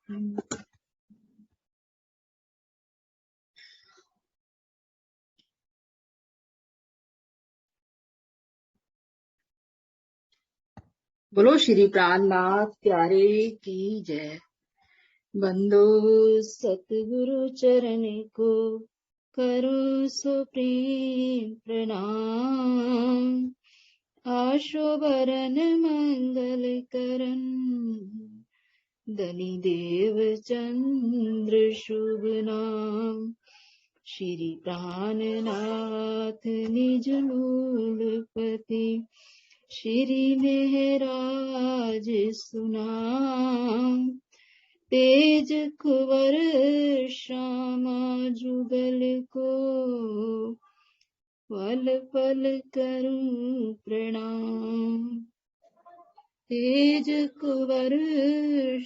बोलो श्री प्राणनाथ प्यारे की जय। बंदो सतगुरु चरण को करो सो प्रेम प्रणाम। आशो बरन मंगल करन धनी देव चंद्र शुभ नाम। श्री प्राणनाथ निज मूलपति श्री महराज सुनाम। तेज कुंवर श्यामा जुगल को पल पल करूं प्रणाम। तेज कुंवर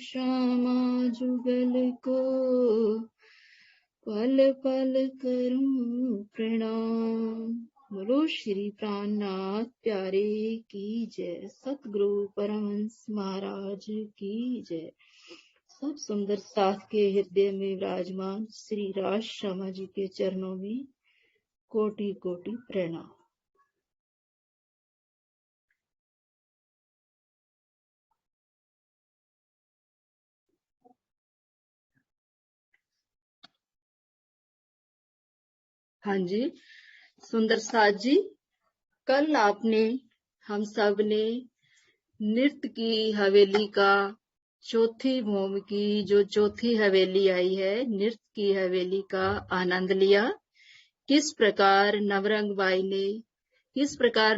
श्यामा जुगल को पल पल करूं प्रणाम। बोलो श्री प्राणनाथ प्यारे की जय। सतगुरु परमहंस महाराज की जय। सब सुंदर साथ के हृदय में विराजमान श्री राज श्यामा जी के चरणों में कोटि कोटि प्रणाम। हाँ जी सुंदर साथ जी, कल आपने हम सब ने नृत्य की हवेली का चौथी भूमि की जो चौथी हवेली आई है, नृत्य की हवेली का आनंद लिया। किस प्रकार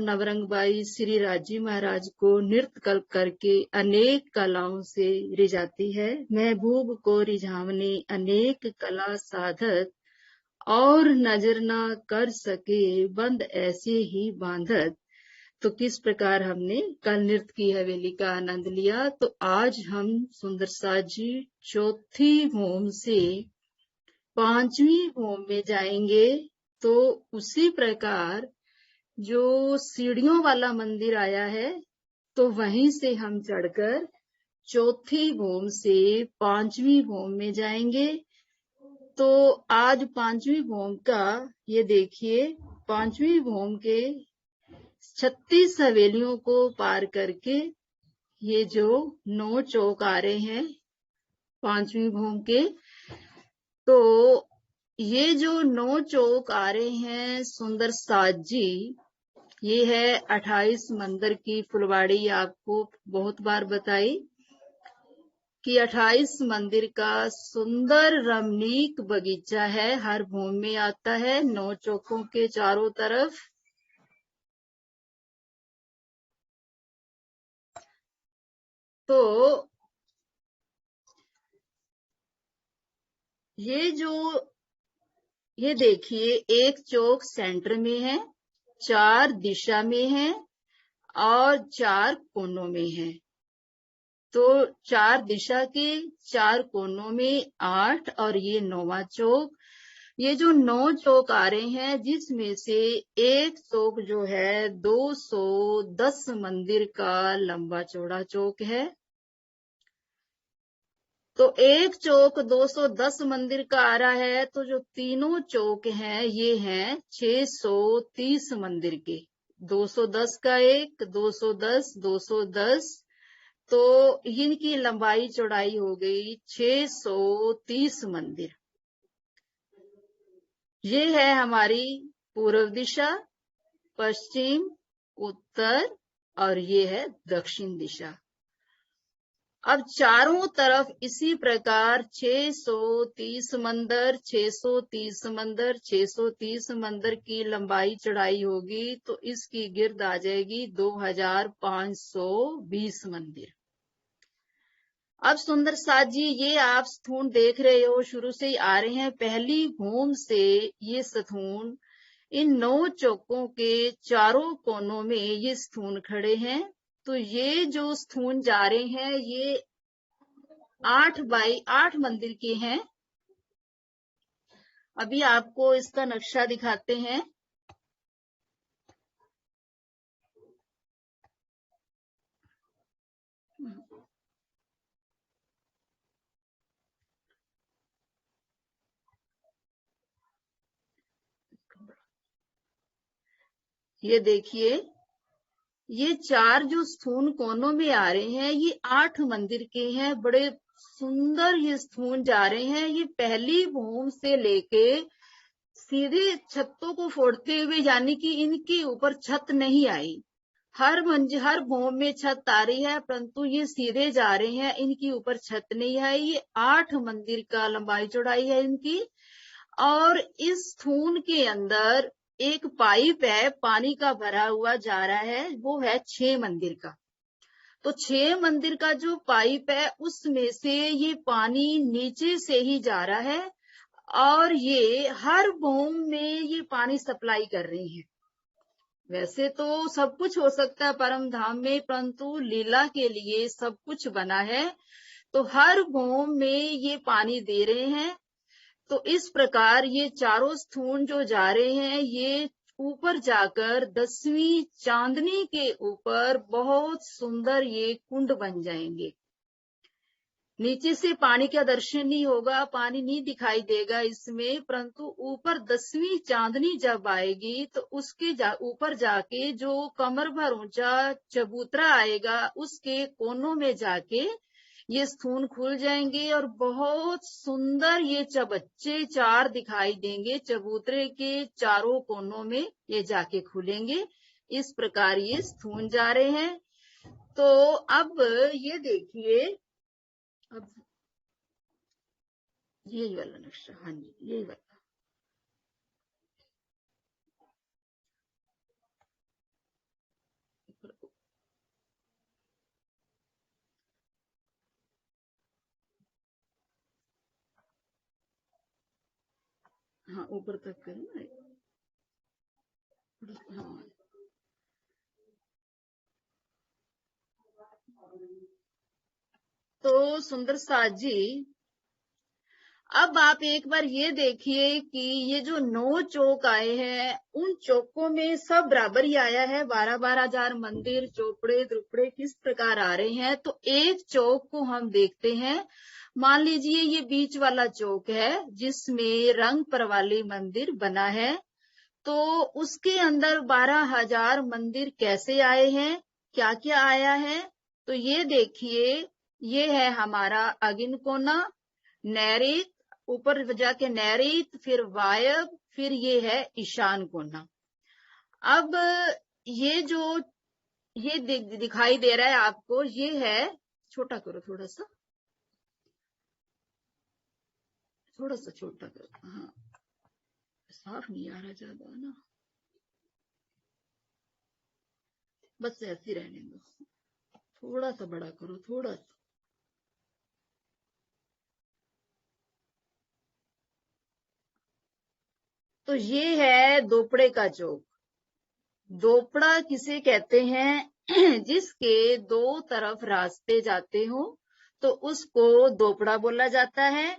नवरंग बाई श्री राजी महाराज को नृत्य करके अनेक कलाओं से रिझाती है। महबूब को रिझावने अनेक कला साधक और नजर ना कर सके बंद ऐसे ही बांधत। तो किस प्रकार हमने कल नृत्य की हवेली का आनंद लिया। तो आज हम सुंदर साथ जी चौथी भूम से पांचवी भूम में जाएंगे। तो उसी प्रकार जो सीढ़ियों वाला मंदिर आया है, तो वहीं से हम चढ़कर चौथी भूम से पांचवी भूम में जाएंगे। तो आज पांचवी भूम का ये देखिए, पांचवी भूम के 36 हवेलियों को पार करके ये जो 9 चौक आ रहे हैं पांचवी भूम के, तो ये जो 9 चौक आ रहे हैं सुंदर साथ जी, ये है 28 मंदिर की फुलवाड़ी। आपको बहुत बार बताई कि 28 मंदिर का सुंदर रमणीक बगीचा है, हर भूमि में आता है 9 चौकों के चारों तरफ। तो ये देखिए, एक चौक सेंटर में है, 4 दिशा में है और 4 कोनों में है। तो 4 दिशा के 4 कोनों में 8 और ये 9वां चौक। ये जो 9 चौक आ रहे हैं, जिसमें से एक चौक जो है 210 मंदिर का लंबा चौड़ा चौक है। तो एक चौक 210 मंदिर का आ रहा है। तो जो तीनों चौक हैं ये हैं 630 मंदिर के। 210 का एक, 210, 210, तो इनकी लंबाई चौड़ाई हो गई 630 मंदिर। ये है हमारी पूर्व दिशा, पश्चिम, उत्तर और ये है दक्षिण दिशा। अब चारों तरफ इसी प्रकार 630 मंदिर, 630 मंदिर, 630 मंदिर की लंबाई चढ़ाई होगी। तो इसकी गिर्द आ जाएगी 2520 मंदिर। अब सुंदर साथ जी, ये आप स्थूण देख रहे हो, शुरू से ही आ रहे हैं। पहली भूम से ये स्थूण इन 9 चौकों के चारों कोनों में ये स्थूण खड़े हैं। तो ये जो स्थूण जा रहे हैं ये 8 बाई 8 मंदिर के हैं। अभी आपको इसका नक्शा दिखाते हैं। ये देखिए, ये 4 जो स्थूल कोनों में आ रहे हैं, ये 8 मंदिर के हैं। बड़े सुंदर ये स्थूल जा रहे हैं। ये पहली भूम से लेके सीधे छतों को फोड़ते हुए, यानी कि इनके ऊपर छत नहीं आई। हर भूम में छत आ रही है, परंतु ये सीधे जा रहे हैं, इनके ऊपर छत नहीं आई। ये 8 मंदिर का लंबाई चौड़ाई है इनकी। और इस स्थूल के अंदर एक पाइप है, पानी का भरा हुआ जा रहा है, वो है 6 मंदिर का। तो 6 मंदिर का जो पाइप है, उसमें से ये पानी नीचे से ही जा रहा है, और ये हर भूम में ये पानी सप्लाई कर रही है। वैसे तो सब कुछ हो सकता है परम धाम में, परंतु लीला के लिए सब कुछ बना है। तो हर भूम में ये पानी दे रहे हैं। तो इस प्रकार ये चारों स्थूल जो जा रहे हैं, ये ऊपर जाकर 10वीं चांदनी के ऊपर बहुत सुंदर ये कुंड बन जाएंगे। नीचे से पानी का दर्शन नहीं होगा, पानी नहीं दिखाई देगा इसमें, परंतु ऊपर 10वीं चांदनी जब आएगी तो उसके ऊपर जाके जो कमर भर ऊंचा चबूतरा आएगा, उसके कोनों में जाके ये स्थूल खुल जाएंगे और बहुत सुंदर ये चबच्चे 4 दिखाई देंगे। चबूतरे के चारों कोनों में ये जाके खुलेंगे। इस प्रकार ये स्थूल जा रहे हैं। तो अब ये देखिए, अब यही वाला नक्शा, हाँ जी, यही वाला। हाँ, ऊपर तक करें ना। हाँ, तो सुंदर साथ जी, अब आप एक बार ये देखिए कि ये जो 9 चौक आए हैं, उन चौकों में सब बराबर ही आया है। 12-12 हजार मंदिर, चौपड़े द्रुपड़े किस प्रकार आ रहे हैं। तो एक चौक को हम देखते हैं। मान लीजिए ये बीच वाला चौक है, जिसमें रंग परवाली मंदिर बना है। तो उसके अंदर 12,000 मंदिर कैसे आए हैं, क्या क्या आया है। तो ये देखिए, ये है हमारा अगिन कोना, नैऋत, ऊपर जाके नैऋत, फिर वायव्य, फिर ये है ईशान कोना। अब ये जो ये दिखाई दे रहा है आपको, ये है, छोटा करो थोड़ा सा, थोड़ा सा छोटा करो। हाँ, साफ नहीं आ रहा ज्यादा ना, बस ऐसे रहने दो। थोड़ा सा बड़ा करो, थोड़ा सा। तो ये है दोपड़े का चौक। दोपड़ा किसे कहते हैं? जिसके 2 तरफ रास्ते जाते हो, तो उसको दोपड़ा बोला जाता है।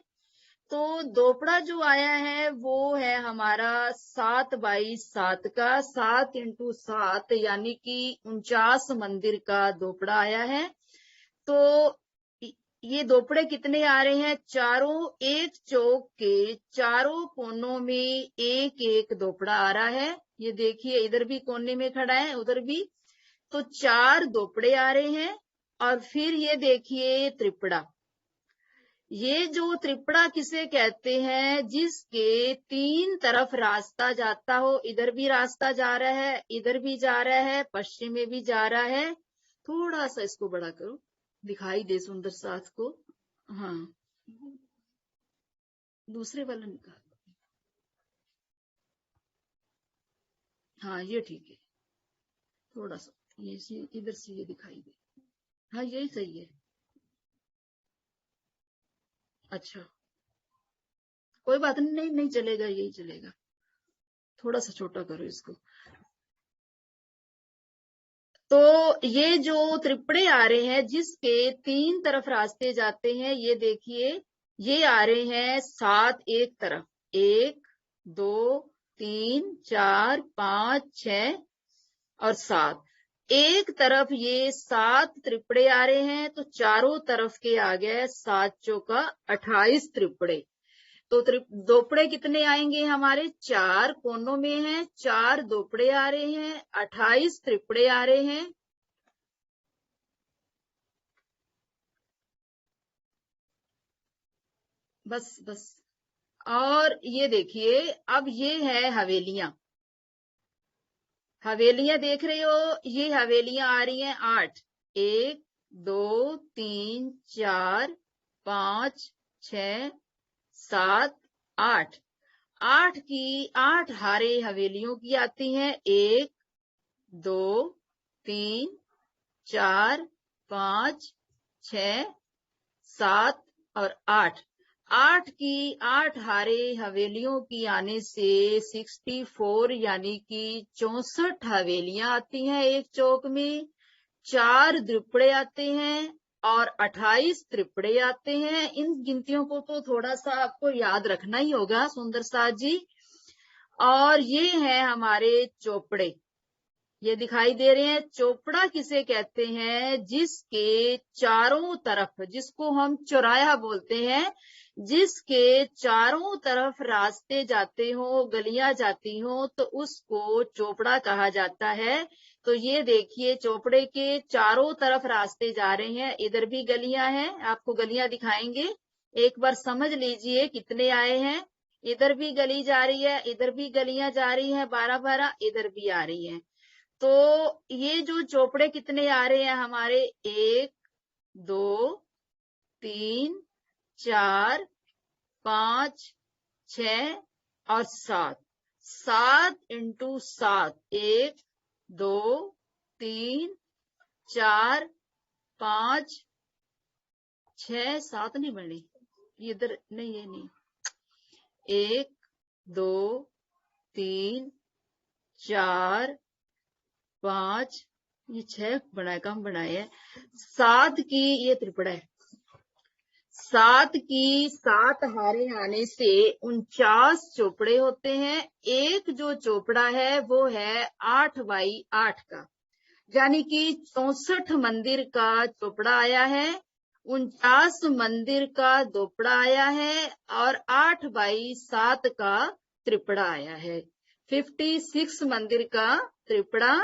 तो दोपड़ा जो आया है, वो है हमारा 7x7 का, 7x7, यानी कि 49 मंदिर का दोपड़ा आया है। तो ये दोपड़े कितने आ रहे हैं? चारों, एक चौक के चारों कोनों में एक एक दोपड़ा आ रहा है। ये देखिए, इधर भी कोने में खड़ा है, उधर भी। तो 4 दोपड़े आ रहे हैं। और फिर ये देखिए त्रिपड़ा। ये जो त्रिपड़ा किसे कहते हैं? जिसके 3 तरफ रास्ता जाता हो, इधर भी रास्ता जा रहा है, इधर भी जा रहा है, पश्चिम में भी जा रहा है। थोड़ा सा इसको बड़ा करो, दिखाई दे सुंदर साथ को। हाँ, दूसरे वाला निकाल। हाँ, ये ठीक है। थोड़ा सा ये इधर से ये दिखाई दे। हाँ, यही सही है। अच्छा, कोई बात नहीं, नहीं नहीं चलेगा, यही चलेगा। थोड़ा सा छोटा करो इसको। तो ये जो त्रिपड़े आ रहे हैं, जिसके 3 तरफ रास्ते जाते हैं, ये देखिए, ये आ रहे हैं 7 एक तरफ। 1 2 3 4 5 6 और 7 एक तरफ। ये 7 त्रिपड़े आ रहे हैं। तो चारों तरफ के आ गए 7 चौका 28 त्रिपड़े। तो दोपड़े कितने आएंगे हमारे, 4 कोनों में हैं, 4 दोपड़े आ रहे हैं, 28 त्रिपड़े आ रहे हैं। बस बस। और ये देखिए, अब ये है हवेलियां। हवेलियां देख रहे हो, ये हवेलियां आ रही हैं 8। 1 2 3 4 5 6 7 8। 8 की 8 हारे हवेलियों की आती हैं। 1 2 3 4 5 6 7 और 8। 8 की 8 हारे हवेलियों की आने से 64 यानी कि 64 हवेलियां आती हैं एक चौक में। 4 द्विपड़े आते हैं और 28 त्रिपड़े आते हैं। इन गिनतियों को तो थोड़ा सा आपको याद रखना ही होगा सुंदर साथ जी। और ये है हमारे चोपड़े, ये दिखाई दे रहे हैं। चोपड़ा किसे कहते हैं, जिसके चारों तरफ, जिसको हम चौराहा बोलते हैं, जिसके चारों तरफ रास्ते जाते हो, गलियां जाती हो, तो उसको चोपड़ा कहा जाता है। तो ये देखिए, चोपड़े के चारों तरफ रास्ते जा रहे हैं। इधर भी गलियां हैं, आपको गलियां दिखाएंगे। एक बार समझ लीजिए कितने आए हैं। इधर भी गली जा रही है, इधर भी गलियां जा रही हैं 12-12, इधर भी आ रही हैं। तो ये जो चोपड़े कितने आ रहे हैं हमारे, 1 2 3 4 5 6 और 7। 7 इंटू 7, 1 2 3 4 5 6 7 नहीं बनी, इधर नहीं, ये नहीं। 1 2 3 4 5, ये 6 बनाए, कम बनाए है। 7 की ये त्रिपड़ा है। 7 की 7 हारे आने से 49 चोपड़े होते हैं। एक जो चोपड़ा है वो है 8x8 का, यानी कि 64 मंदिर का चोपड़ा आया है, 49 मंदिर का दोपड़ा आया है और 8x7 का त्रिपड़ा आया है। 56 मंदिर का त्रिपड़ा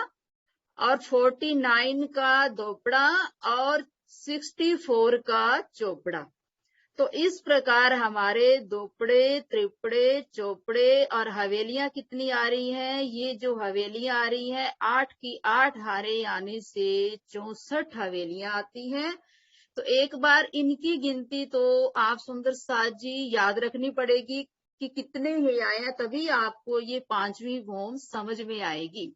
और 49 का दोपड़ा और 64 का चोपड़ा। तो इस प्रकार हमारे दोपड़े, त्रिपड़े, चोपड़े और हवेलियां कितनी आ रही हैं। ये जो हवेलियां आ रही हैं, 8 की 8 हारे आने से 64 हवेलियां आती हैं। तो एक बार इनकी गिनती तो आप सुंदर साथ जी याद रखनी पड़ेगी कि कितने ही आए हैं, तभी आपको ये 5वीं भौम समझ में आएगी।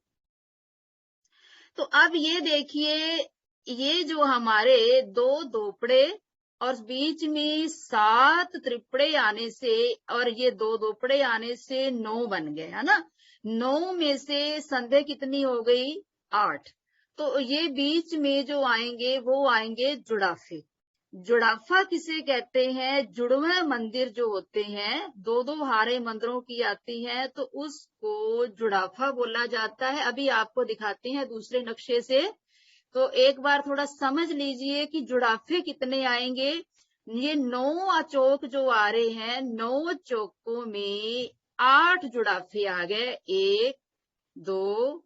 तो अब ये देखिए, ये जो हमारे 2 दोपड़े और बीच में 7 त्रिपड़े आने से और ये 2 दोपड़े आने से 9 बन गए, है ना। 9 में से संध्या कितनी हो गई, 8। तो ये बीच में जो आएंगे वो आएंगे जुड़ाफे। जुड़ाफा किसे कहते हैं, जुड़वे मंदिर जो होते हैं, 2-2 हारे मंदिरों की आती हैं, तो उसको जुड़ाफा बोला जाता है। अभी आपको दिखाते हैं दूसरे नक्शे से। तो एक बार थोड़ा समझ लीजिए कि जुड़ाफे कितने आएंगे। ये 9 चौक जो आ रहे हैं, 9 चौकों में 8 जुड़ाफे आ गए। 1 2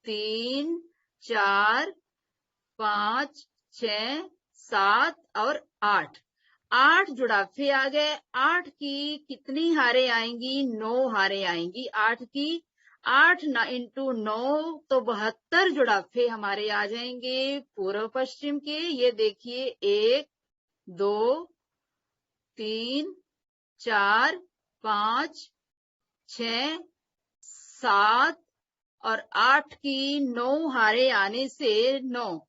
3 4 5 6 7 और 8। 8 जुड़ाफे आ गए। 8 की कितनी हारे आएंगी, 9 हारे आएंगी 8 की। 8 इंटू 9 तो 72 जुड़ाफे हमारे आ जाएंगे पूर्व पश्चिम के। ये देखिए, 1 2 3 4 5 6 7 और 8 की 9 हारे आने से 9।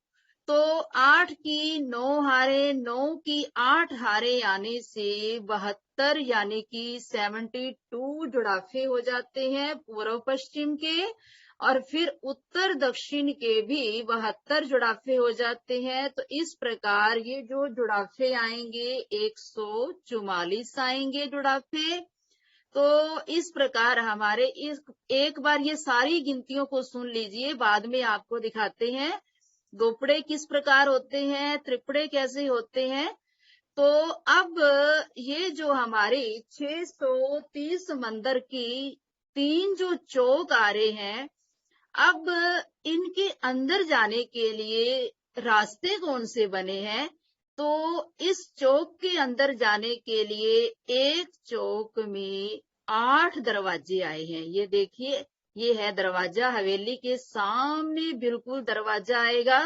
तो 8 की 9 हारे, 9 की 8 हारे आने से 72 यानी कि 72 जुड़ाफे हो जाते हैं पूर्व पश्चिम के। और फिर उत्तर दक्षिण के भी 72 जुड़ाफे हो जाते हैं। तो इस प्रकार ये जो जुड़ाफे आएंगे 144 आएंगे जुड़ाफे। तो इस प्रकार हमारे एक बार ये सारी गिनतियों को सुन लीजिए, बाद में आपको दिखाते हैं दोपड़े किस प्रकार होते हैं, त्रिपड़े कैसे होते हैं। तो अब ये जो हमारे 630 मंदिर की 3 जो चौक आ रहे हैं, अब इनके अंदर जाने के लिए रास्ते कौन से बने हैं? तो इस चौक के अंदर जाने के लिए एक चौक में 8 दरवाजे आए हैं। ये देखिए, ये है दरवाजा, हवेली के सामने बिल्कुल दरवाजा आएगा।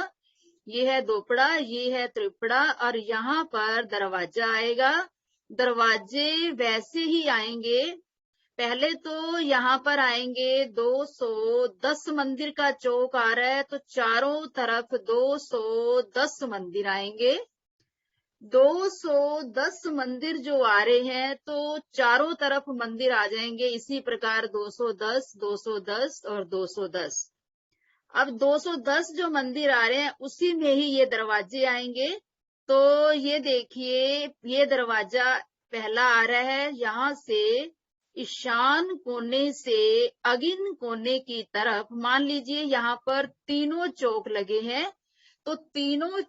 ये है दोपड़ा, ये है त्रिपड़ा, और यहाँ पर दरवाजा आएगा। दरवाजे वैसे ही आएंगे। पहले तो यहाँ पर आएंगे 210 मंदिर का चौक आ रहा है, तो चारों तरफ 210 मंदिर आएंगे। 210 मंदिर जो आ रहे हैं, तो चारों तरफ मंदिर आ जाएंगे। इसी प्रकार 210, 210 और 210। अब 210 जो मंदिर आ रहे हैं, उसी में ही ये दरवाजे आएंगे। तो ये देखिए, ये दरवाजा पहला आ रहा है। यहाँ से ईशान कोने से अगिन कोने की तरफ, मान लीजिए यहाँ पर तीनों चौक लगे हैं, तो तीनों,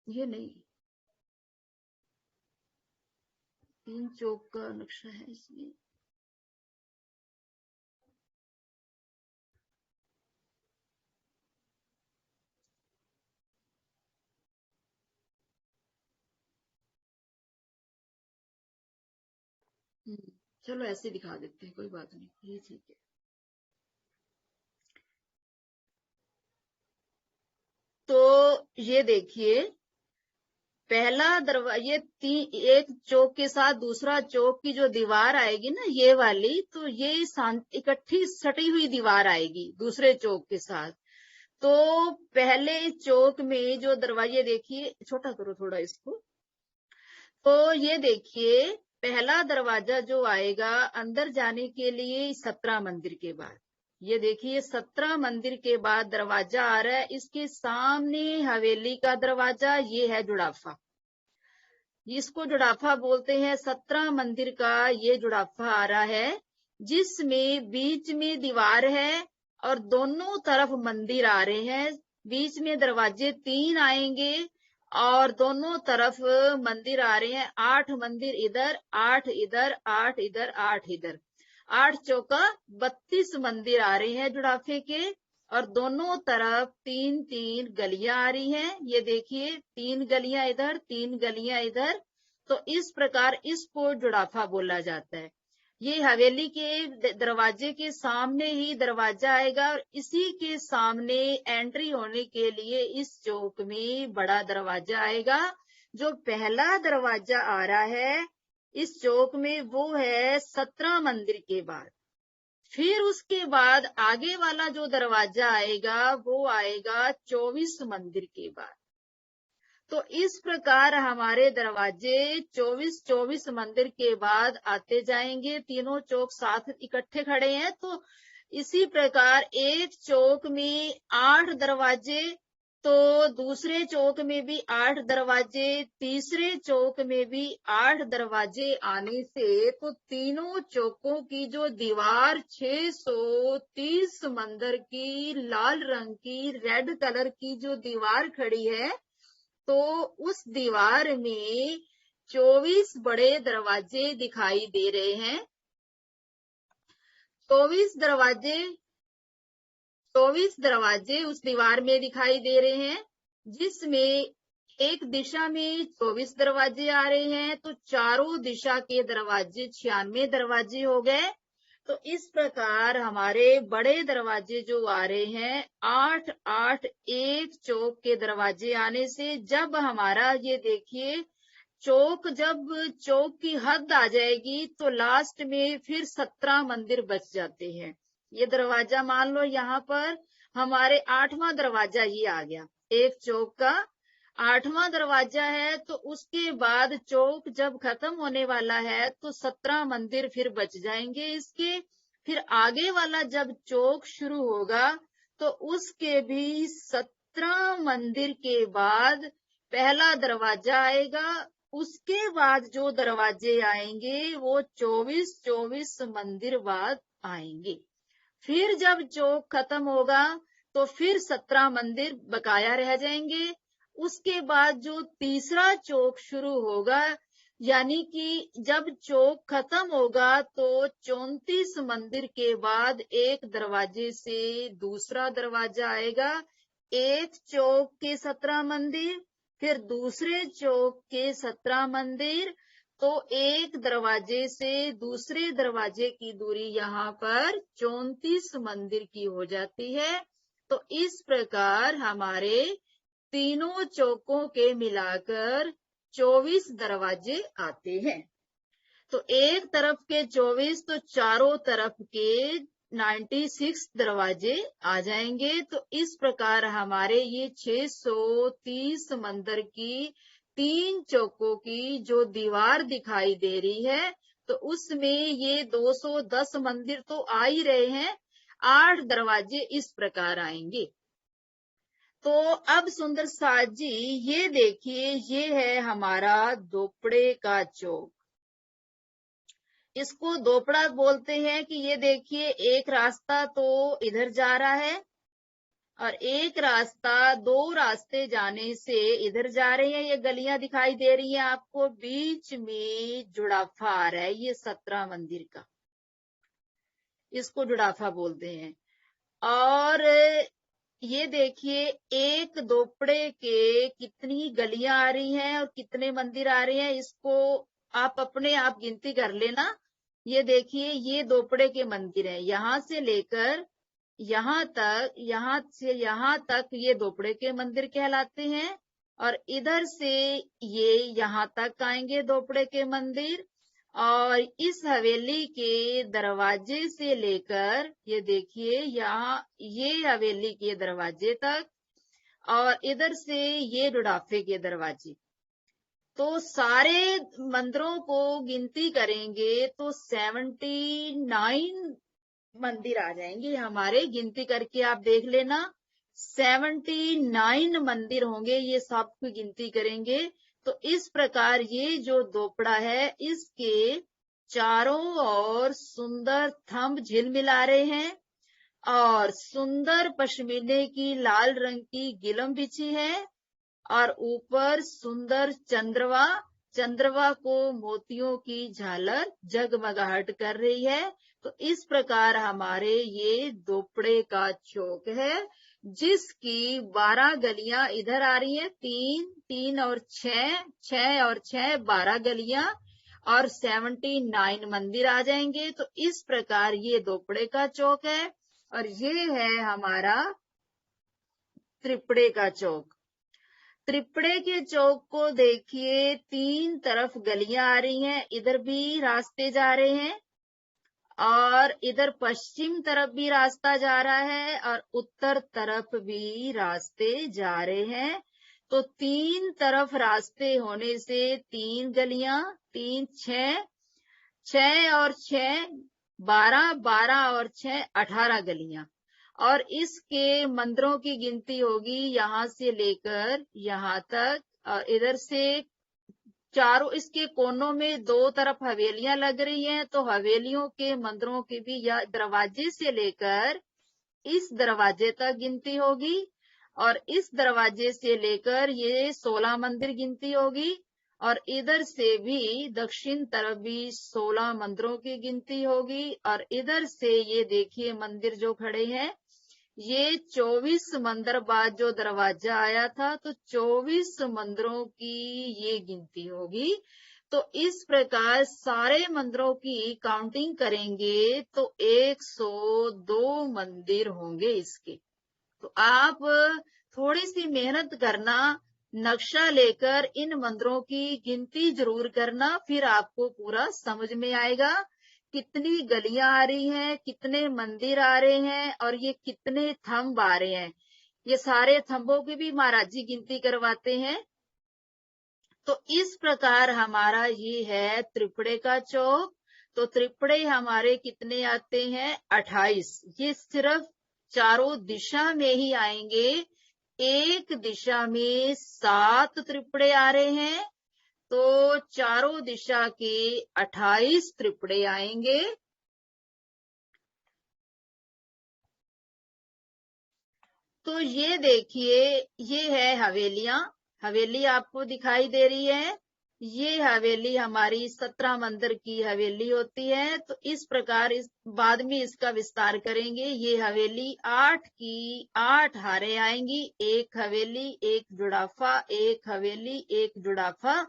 ये नहीं, 3 चौक का नक्शा है इसमें। चलो ऐसे दिखा देते हैं, कोई बात नहीं, ये ठीक है। तो ये देखिए, पहला दरवाजा, ये एक चौक के साथ दूसरा चौक की जो दीवार आएगी ना, ये वाली, तो ये इकट्ठी सटी हुई दीवार आएगी दूसरे चौक के साथ। तो पहले चौक में जो दरवाजे, देखिए, छोटा करो थोड़ा इसको। तो ये देखिए, पहला दरवाजा जो आएगा अंदर जाने के लिए 17 मंदिर के बाद, ये देखिए 17 मंदिर के बाद दरवाजा आ रहा है। इसके सामने हवेली का दरवाजा, ये है जुड़ाफा, इसको जुड़ाफा बोलते हैं। 17 मंदिर का ये जुड़ाफा आ रहा है, जिसमें बीच में दीवार है और दोनों तरफ मंदिर आ रहे हैं। बीच में दरवाजे 3 आएंगे और दोनों तरफ मंदिर आ रहे हैं। 8 मंदिर इधर, 8 इधर, 8 इधर, 8 इधर, 8 चौका 32 मंदिर आ रहे हैं जुड़ाफे के। और दोनों तरफ 3-3 गलियां आ रही हैं। ये देखिए, 3 गलियां इधर, 3 गलियां इधर। तो इस प्रकार इसको जुड़ाफा बोला जाता है। ये हवेली के दरवाजे के सामने ही दरवाजा आएगा, और इसी के सामने एंट्री होने के लिए इस चौक में बड़ा दरवाजा आएगा। जो पहला दरवाजा आ रहा है इस चौक में, वो है 17 मंदिर के बाद। फिर उसके बाद आगे वाला जो दरवाजा आएगा, वो आएगा 24 मंदिर के बाद। तो इस प्रकार हमारे दरवाजे 24-24 मंदिर के बाद आते जाएंगे। तीनों चौक साथ इकट्ठे खड़े हैं, तो इसी प्रकार एक चौक में 8 दरवाजे, तो दूसरे चौक में भी 8 दरवाजे, तीसरे चौक में भी 8 दरवाजे आने से, तो तीनों चौकों की जो दीवार 630 मंदिर की लाल रंग की, रेड कलर की जो दीवार खड़ी है, तो उस दीवार में 24 बड़े दरवाजे दिखाई दे रहे हैं। 24 दरवाजे, 24 दरवाजे उस दीवार में दिखाई दे रहे हैं, जिसमें एक दिशा में 24 दरवाजे आ रहे हैं, तो चारों दिशा के दरवाजे 96 दरवाजे हो गए। तो इस प्रकार हमारे बड़े दरवाजे जो आ रहे हैं, 8-8 एक चौक के दरवाजे आने से, जब हमारा ये देखिए चौक, जब चौक की हद आ जाएगी, तो लास्ट में फिर 17 मंदिर बच जाते हैं। ये दरवाजा मान लो यहाँ पर हमारे 8वां दरवाजा ये आ गया, एक चौक का 8वां दरवाजा है। तो उसके बाद चौक जब खत्म होने वाला है, तो 17 मंदिर फिर बच जाएंगे इसके। फिर आगे वाला जब चौक शुरू होगा, तो उसके भी 17 मंदिर के बाद पहला दरवाजा आएगा। उसके बाद जो दरवाजे आएंगे, वो 24-24 मंदिर बाद आएंगे। फिर जब चौक खत्म होगा, तो फिर 17 मंदिर बकाया रह जाएंगे। उसके बाद जो तीसरा चौक शुरू होगा, यानी कि जब चौक खत्म होगा तो 34 मंदिर के बाद एक दरवाजे से दूसरा दरवाजा आएगा। एक चौक के 17 मंदिर, फिर दूसरे चौक के 17 मंदिर। तो एक दरवाजे से दूसरे दरवाजे की दूरी यहाँ पर 34 मंदिर की हो जाती है। तो इस प्रकार हमारे तीनों चौकों के मिलाकर 24 दरवाजे आते हैं। तो एक तरफ के 24 तो चारों तरफ के 96 दरवाजे आ जाएंगे। तो इस प्रकार हमारे ये 630 मंदिर की 3 चौकों की जो दीवार दिखाई दे रही है, तो उसमें ये 210 मंदिर तो आ ही रहे हैं, 8 दरवाजे इस प्रकार आएंगे। तो अब सुंदर साथ जी, ये देखिए, ये है हमारा दोपड़े का चौक। इसको दोपड़ा बोलते हैं कि ये देखिए, एक रास्ता तो इधर जा रहा है और एक रास्ता, 2 रास्ते जाने से इधर जा रहे हैं। ये गलियां दिखाई दे रही हैं आपको, बीच में जुड़ाफा आ रहा है, ये 17 मंदिर का, इसको जुड़ाफा बोलते हैं। और ये देखिए, एक दोपड़े के कितनी गलियां आ रही हैं और कितने मंदिर आ रहे हैं, इसको आप अपने आप गिनती कर लेना। ये देखिए, ये दोपड़े के मंदिर हैं, यहां से लेकर यहां तक, यहां से यहां तक ये दोपड़े के मंदिर कहलाते हैं। और इधर से ये यहां तक आएंगे दोपड़े के मंदिर। और इस हवेली के दरवाजे से लेकर ये देखिए, यहाँ ये हवेली के दरवाजे तक, और इधर से ये जुड़ाफे के दरवाजे, तो सारे मंदिरों को गिनती करेंगे तो 79 मंदिर आ जाएंगे हमारे। गिनती करके आप देख लेना, 79 मंदिर होंगे, ये सब की गिनती करेंगे। तो इस प्रकार ये जो दोपड़ा है, इसके चारों ओर सुंदर थंब झिलमिला रहे हैं और सुंदर पश्मीने की लाल रंग की गिलम बिछी है और ऊपर सुंदर चंद्रवा, चंद्रवा को मोतियों की झालर जगमगाहट कर रही है। तो इस प्रकार हमारे ये दोपड़े का चौक है, जिसकी 12 गलियां इधर आ रही हैं, 3, 3 और 6, 6 और 6, 12 गलियां और 79 मंदिर आ जाएंगे। तो इस प्रकार ये दोपड़े का चौक है। और ये है हमारा त्रिपड़े का चौक। त्रिपड़े के चौक को देखिए, 3 तरफ गलियां आ रही हैं, इधर भी रास्ते जा रहे हैं और इधर पश्चिम तरफ भी रास्ता जा रहा है और उत्तर तरफ भी रास्ते जा रहे हैं। तो 3 तरफ रास्ते होने से 3 गलियां, 3, 6, 6 और 6, 12, 12 और 6, 18 गलियां। और इसके मंदिरों की गिनती होगी यहाँ से लेकर यहाँ तक। और इधर से चारों इसके कोनों में 2 तरफ हवेलियां लग रही हैं, तो हवेलियों के मंदिरों की भी यह दरवाजे से लेकर इस दरवाजे तक गिनती होगी और इस दरवाजे से लेकर ये 16 मंदिर गिनती होगी। और इधर से भी दक्षिण तरफ भी 16 मंदिरों की गिनती होगी। और इधर से ये देखिए मंदिर जो खड़े हैं, ये 24 मंदिर बाद जो दरवाजा आया था, तो 24 मंदिरों की ये गिनती होगी। तो इस प्रकार सारे मंदिरों की काउंटिंग करेंगे तो 102 मंदिर होंगे इसके। तो आप थोड़ी सी मेहनत करना, नक्शा लेकर इन मंदिरों की गिनती जरूर करना, फिर आपको पूरा समझ में आएगा कितनी गलियां आ रही हैं, कितने मंदिर आ रहे हैं और ये कितने थंब आ रहे हैं। ये सारे थंबों की भी महाराज जी गिनती करवाते हैं। तो इस प्रकार हमारा ये है त्रिपुड़े का चौक। तो त्रिपुड़े हमारे कितने आते हैं? 28। ये सिर्फ चारों दिशा में ही आएंगे। एक दिशा में 7 त्रिपुड़े आ रहे हैं, तो चारों दिशा के 28 त्रिपुड़े आएंगे। तो ये देखिए, ये है हवेलियां हवेली आपको दिखाई दे रही है, ये हवेली हमारी 17 मंदिर की हवेली होती है। तो इस प्रकार इस बाद में इसका विस्तार करेंगे। ये हवेली 8 की 8 हारे आएंगी, एक हवेली एक जुड़ाफा, एक हवेली एक जुड़ाफा।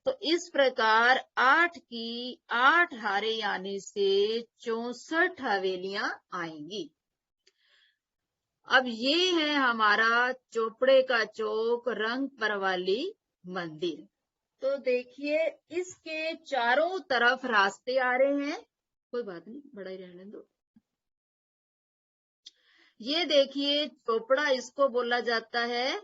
तो इस प्रकार 8 की 8 हारे आने से 64 हवेलियां आएंगी। अब ये है हमारा चोपड़े का चौक रंगपर वाली मंदिर। तो देखिए इसके चारों तरफ रास्ते आ रहे हैं, कोई बात नहीं, बड़ा ही रहने दो। ये देखिए चोपड़ा इसको बोला जाता है।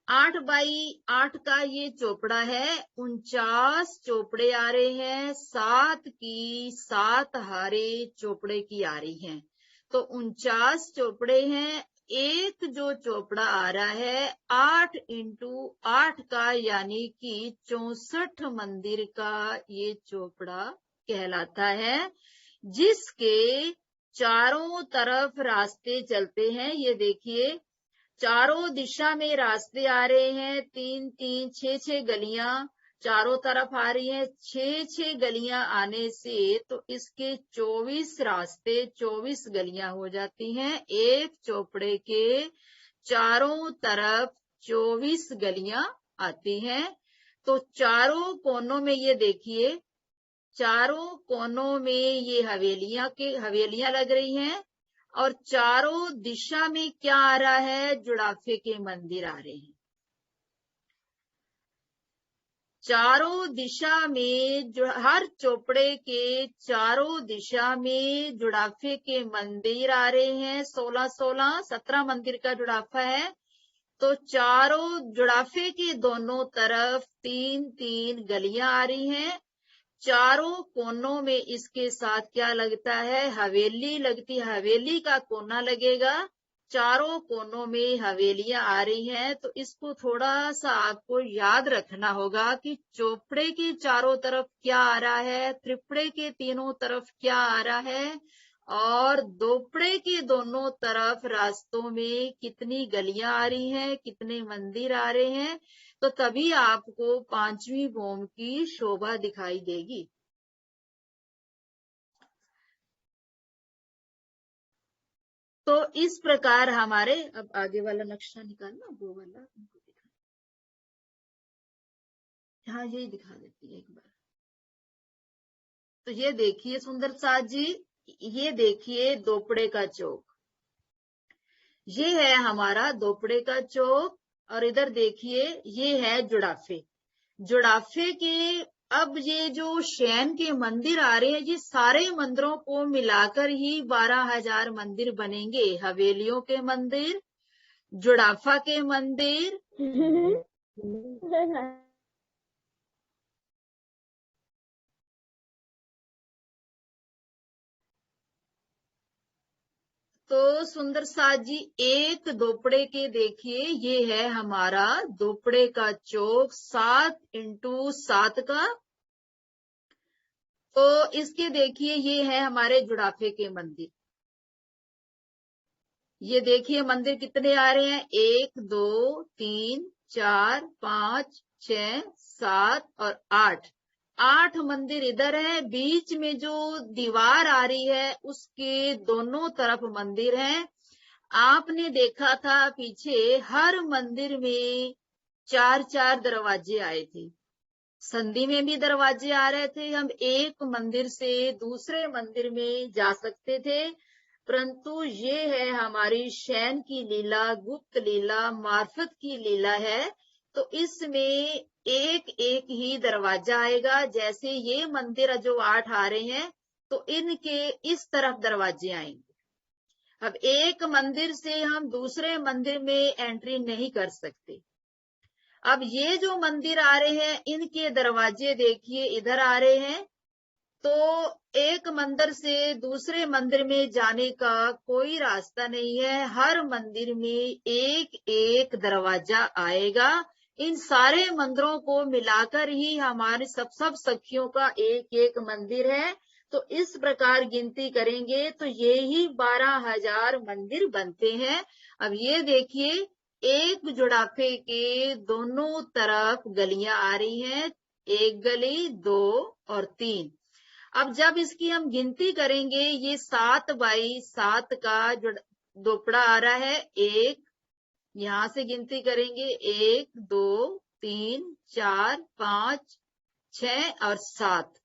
8 बाई 8 का ये चोपड़ा है। 49 चोपड़े आ रहे हैं, 7 की 7 हारे चोपड़े की आ रही हैं। तो 49 चोपड़े हैं। एक जो चोपड़ा आ रहा है 8 इंटू 8 का, यानी कि 64 मंदिर का ये चोपड़ा कहलाता है, जिसके चारों तरफ रास्ते चलते हैं। ये देखिए चारों दिशा में रास्ते आ रहे हैं, 3 3 6 6 गलियां चारों तरफ आ रही हैं। 6 6 गलियां आने से तो इसके 24 रास्ते 24 गलियां हो जाती हैं। एक चोपड़े के चारों तरफ 24 गलियां आती हैं। तो चारों कोनों में ये देखिए, चारों कोनों में ये हवेलियां लग रही हैं, और चारों दिशा में क्या आ रहा है, जुड़ाफे के मंदिर आ रहे हैं। चारों दिशा में हर चोपड़े के चारों दिशा में जुड़ाफे के मंदिर आ रहे हैं। 16 16 17 मंदिर का जुड़ाफा है। तो चारों जुड़ाफे के दोनों तरफ 3 3 गलियां आ रही हैं। चारों कोनों में इसके साथ क्या लगता है, हवेली लगती है। हवेली का कोना लगेगा। चारों कोनों में हवेलियां आ रही हैं। तो इसको थोड़ा सा आपको याद रखना होगा कि चोपड़े के चारों तरफ क्या आ रहा है, त्रिपड़े के तीनों तरफ क्या आ रहा है, और दोपड़े के दोनों तरफ रास्तों में कितनी गलियां आ रही हैं, कितने मंदिर आ रहे हैं। तो तभी आपको पांचवी भौम की शोभा दिखाई देगी। तो इस प्रकार हमारे, अब आगे वाला नक्शा निकालना, वो वाला उनको दिखा, हाँ यही दिखा देती है एक बार। तो ये देखिए सुंदर साथ जी, ये देखिए दोपड़े का चौक, ये है हमारा दोपड़े का चौक। और इधर देखिए ये है जुड़ाफे। जुड़ाफे के अब ये जो शैन के मंदिर आ रहे हैं, ये सारे मंदिरों को मिलाकर ही 12,000 मंदिर बनेंगे। हवेलियों के मंदिर, जुड़ाफा के मंदिर, तो सुंदर साथ जी एक दोपड़े के देखिए, ये है हमारा दोपड़े का चौक 7 इंटू 7 का। तो इसके देखिए ये है हमारे जुड़ाफे के मंदिर। ये देखिए मंदिर कितने आ रहे हैं, 1 2 3 4 5 6 7 और 8। 8 मंदिर इधर है। बीच में जो दीवार आ रही है उसके दोनों तरफ मंदिर हैं। आपने देखा था पीछे हर मंदिर में 4 4 दरवाजे आए थे। संधि में भी दरवाजे आ रहे थे। हम एक मंदिर से दूसरे मंदिर में जा सकते थे। परंतु ये है हमारी शैन की लीला, गुप्त लीला, मार्फत की लीला है। तो इसमें एक एक ही दरवाजा आएगा। जैसे ये मंदिर जो 8 आ रहे हैं, तो इनके इस तरफ दरवाजे आएंगे। अब एक मंदिर से हम दूसरे मंदिर में एंट्री नहीं कर सकते। अब ये जो मंदिर आ रहे हैं, इनके दरवाजे देखिए इधर आ रहे हैं। तो एक मंदिर से दूसरे मंदिर में जाने का कोई रास्ता नहीं है। हर मंदिर में एक एक दरवाजा आएगा। इन सारे मंदिरों को मिलाकर ही हमारे सब सखियों का एक एक मंदिर है। तो इस प्रकार गिनती करेंगे तो ये ही 12,000 मंदिर बनते हैं। अब ये देखिए एक जुड़ाफे के दोनों तरफ गलियां आ रही हैं, एक गली, 2 और 3। अब जब इसकी हम गिनती करेंगे, ये 7x7 का दोपड़ा आ रहा है। एक, यहां से गिनती करेंगे, 1 2 3 4 5 6 और 7।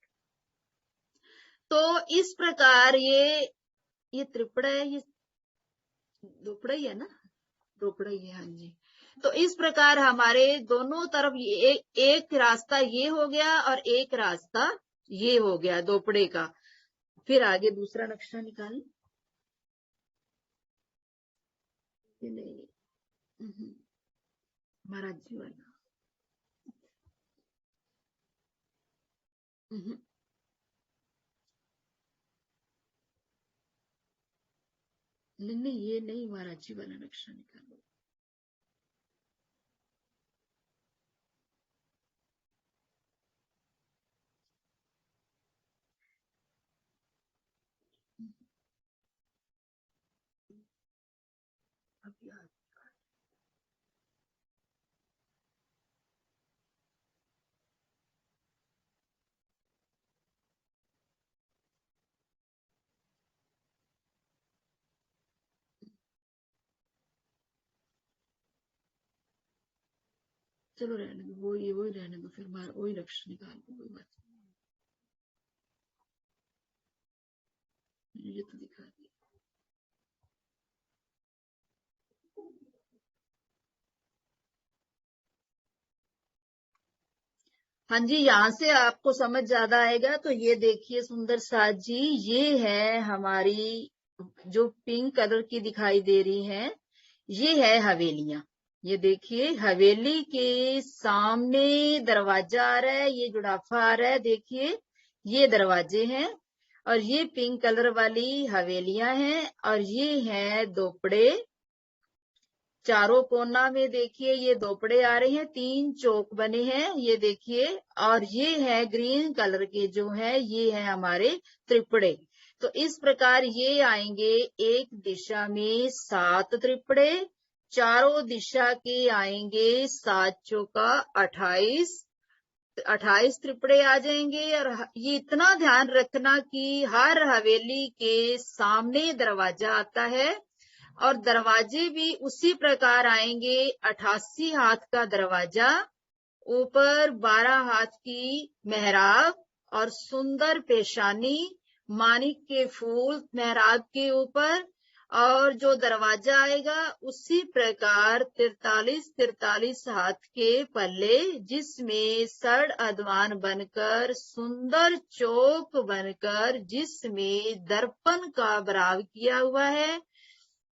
तो इस प्रकार ये त्रिपड़ा है, ये दोपड़ा ही है ना, दोपड़ा ही है, हाँ जी। तो इस प्रकार हमारे दोनों तरफ एक रास्ता ये हो गया और एक रास्ता ये हो गया दोपड़े का। फिर आगे दूसरा नक्शा निकालें। नहीं, महाराज जी वाला। नहीं, ये नहीं, महाराज जी वाला नक्शा निकालो। अब याद, चलो रहने दो, वही रहने दो, फिर वही नक्शा निकाल दो, कोई बात नहीं, ये तो दिखा दिया। हाँ जी, यहाँ से आपको समझ ज्यादा आएगा। तो ये देखिए सुंदर साथ जी, ये है हमारी जो पिंक कलर की दिखाई दे रही है, ये है हवेलियां। ये देखिए हवेली के सामने दरवाजा आ रहा है, ये जुड़ाफा आ रहा है, देखिए ये दरवाजे हैं और ये पिंक कलर वाली हवेलियां हैं और ये है दोपड़े। चारों कोना में देखिए ये दोपड़े आ रहे हैं, 3 चौक बने हैं, ये देखिए। और ये है ग्रीन कलर के जो है, ये है हमारे त्रिपड़े। तो इस प्रकार ये आएंगे एक दिशा में 7 त्रिपड़े, चारों दिशा के आएंगे 7 चौका 28 त्रिपड़े आ जाएंगे। और ये इतना ध्यान रखना कि हर हवेली के सामने दरवाजा आता है और दरवाजे भी उसी प्रकार आएंगे। 88 हाथ का दरवाजा, ऊपर 12 हाथ की मेहराब और सुंदर पेशानी, मानिक के फूल मेहराब के ऊपर। और जो दरवाजा आएगा उसी प्रकार 43 हाथ के पल्ले, जिसमें सड़ अदवान बनकर सुंदर चौक बनकर जिसमें दर्पण का बराव किया हुआ है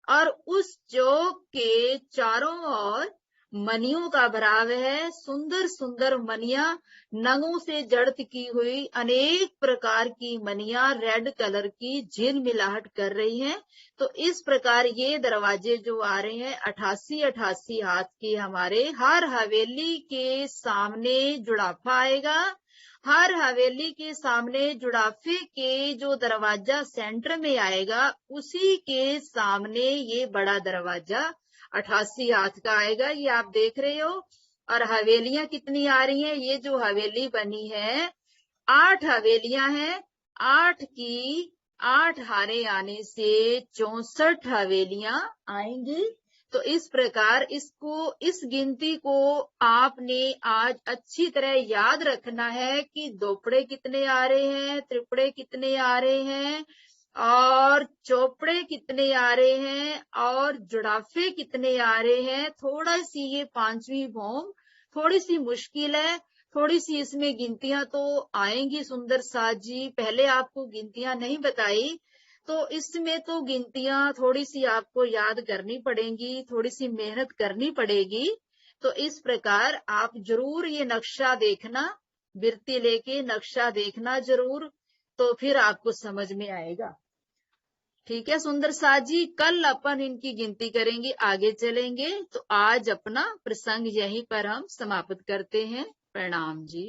और उस चौक के चारों ओर मनियों का भराव है। सुंदर सुंदर मनिया, नगों से जड़त की हुई अनेक प्रकार की मनिया रेड कलर की झिलमिलाहट कर रही हैं। तो इस प्रकार ये दरवाजे जो आ रहे हैं 88 हाथ के, हमारे हर हवेली के सामने जुड़ाफा आएगा। हर हवेली के सामने जुड़ाफे के जो दरवाजा सेंटर में आएगा उसी के सामने ये बड़ा दरवाजा 88 हाथ का आएगा, ये आप देख रहे हो। और हवेलियां कितनी आ रही हैं, ये जो हवेली बनी है 8 हवेलियां हैं, 8 की 8 हारे आने से 64 हवेलियां आएंगी। तो इस प्रकार इस गिनती को आपने आज अच्छी तरह याद रखना है कि दोपड़े कितने आ रहे हैं, त्रिपड़े कितने आ रहे हैं और चौपड़े कितने आ रहे हैं और जुड़ाफे कितने आ रहे हैं। थोड़ा सी ये 5वीं भौम थोड़ी सी मुश्किल है, थोड़ी सी इसमें गिनतियां तो आएंगी सुंदर साथ जी। पहले आपको गिनतियां नहीं बताई, तो इसमें तो गिनतियां थोड़ी सी आपको याद करनी पड़ेंगी, थोड़ी सी मेहनत करनी पड़ेगी। तो इस प्रकार आप जरूर ये नक्शा देखना, बिरती लेके नक्शा देखना जरूर, तो फिर आपको समझ में आएगा। ठीक है सुंदर साथ जी, कल अपन इनकी गिनती करेंगे, आगे चलेंगे। तो आज अपना प्रसंग यहीं पर हम समाप्त करते हैं। प्रणाम जी।